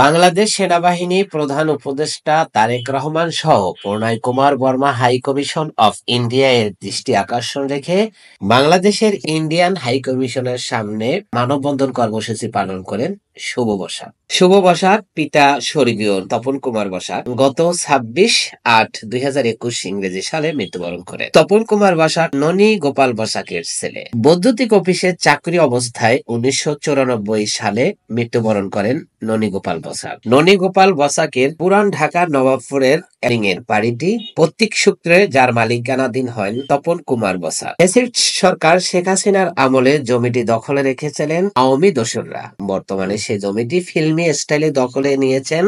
বাংলাদেশ সেনাবাহিনী প্রধান উপদেষ্টা তারেক রহমান সহ Pranay Kumar Varma high commission of India এর দৃষ্টি আকর্ষণ রেখে বাংলাদেশের ইন্ডিয়ান হাই কমিশনের সামনে মানববন্ধন কর্মসূচি পালন করেন শুভ বসাক। শুভ বসাক পিতা স্বর্গীয় তপন কুমার বসাক গত 26/8/2021 ইংরেজি সালে মৃত্যুবরণ করেন। তপন কুমার বসাক ননী গোপাল বসাকের ছেলে। বৈদ্যুতিক অফিসে চাকরি অবস্থায় 1994 সালে মৃত্যুবরণ করেন ননী গোপাল বসাক। ননী গোপাল বসাকের পুরান ঢাকার নবাবপুরের এর বাড়িটি পৈতৃক সূত্রে যার মালিকানাধীন হন তপন কুমার বসাক। ফ্যাসিস্ট সরকার শেখ হাসিনার আমলে জমিটি দখলে রেখেছিলেন আওয়ামী দোসররা। বর্তমানে সেই জমিটি ফিল্মি স্টাইলে দখলে নিয়েছেন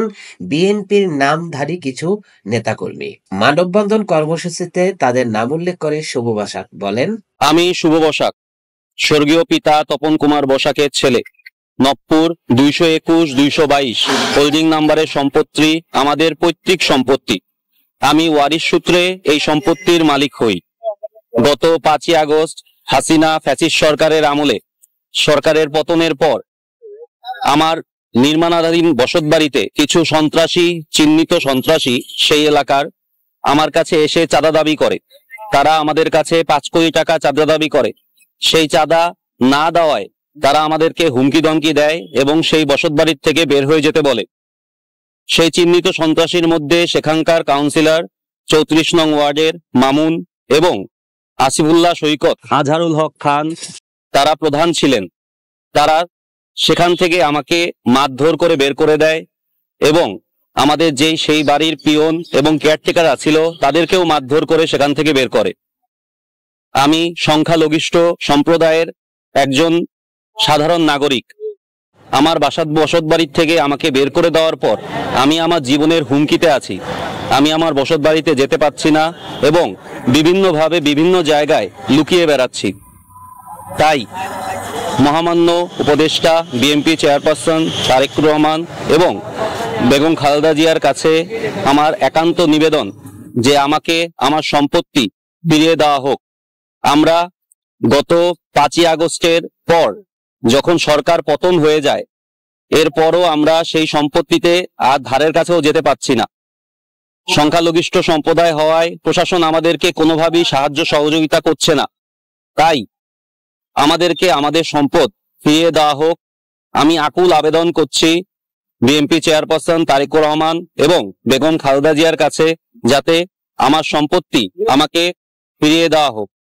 বিএনপির নামধারী কিছু নেতাকর্মী। মানববন্ধন কর্মসূচিতে তাদের নাম উল্লেখ করে শুভ বসাক বলেন, আমি শুভ বসাক স্বর্গীয় পিতা তপন কুমার বসাকের ছেলে। নবপুর 221-222 হোল্ডিং নাম্বারের সম্পত্তি আমাদের পৈতৃক সম্পত্তি। আমি ওয়ারিশ সূত্রে এই সম্পত্তির মালিক হই। গত 5ই আগস্ট হাসিনা ফ্যাসিস্ট সরকারের আমলে সরকারের পতনের পর আমার নির্মাণাধীন বসতবাড়িতে কিছু চিহ্নিত সন্ত্রাসী সেই এলাকার আমার কাছে এসে চাঁদা দাবি করে। তারা আমাদের কাছে 5 কোটি টাকা চাঁদা দাবি করে। সেই চাঁদা না দেওয়ায় তারা আমাদেরকে হুমকি ধমকি দেয় এবং সেই বসতবাড়ির থেকে বের হয়ে যেতে বলে। সেই চিহ্নিত সন্ত্রাসীর মধ্যে সেখানকার কাউন্সিলর 34 নং ওয়ার্ডের মামুন এবং আসিফুল্লাহ সৈকত, আজহারুল হক খান তারা প্রধান ছিলেন। তারা সেখান থেকে আমাকে মারধর করে বের করে দেয় এবং আমাদের সেই বাড়ির পিয়ন এবং কেয়ারটেকার ছিল তাদেরকেও মারধর করে সেখান থেকে বের করে। আমি সংখ্যালঘিষ্ঠ সম্প্রদায়ের একজন সাধারণ নাগরিক। আমার বসতবাড়ির থেকে আমাকে বের করে দেওয়ার পর আমি আমার জীবনের হুমকিতে আছি। আমি আমার বসতবাড়িতে যেতে পারছি না এবং বিভিন্নভাবে বিভিন্ন জায়গায় লুকিয়ে বেড়াচ্ছি। তাই মহামান্য উপদেষ্টা বিএনপি চেয়ারপারসন তারেক রহমান এবং বেগম খালেদা জিয়ার কাছে আমার একান্ত নিবেদন যে আমাকে আমার সম্পত্তি ফিরিয়ে দেওয়া হোক। আমরা গত 5ই আগস্টের পর যখন সরকার পতন হয়ে যায় এরপরও আমরা সেই সম্পত্তিতে আর ধারের কাছেও যেতে পারছি না। সংখ্যালঘিষ্ঠ সম্প্রদায় হওয়ায় প্রশাসন আমাদেরকে কোনোভাবেই সাহায্য সহযোগিতা করছে না। তাই আমাদেরকে আমাদের সম্পদ ফিরিয়ে দেওয়া হোক। আমি আকুল আবেদন করছি বিএনপি চেয়ারপারসন তারেক রহমান এবং বেগম খালেদা জিয়ার কাছে যাতে আমার সম্পত্তি আমাকে ফিরিয়ে দেওয়া হোক।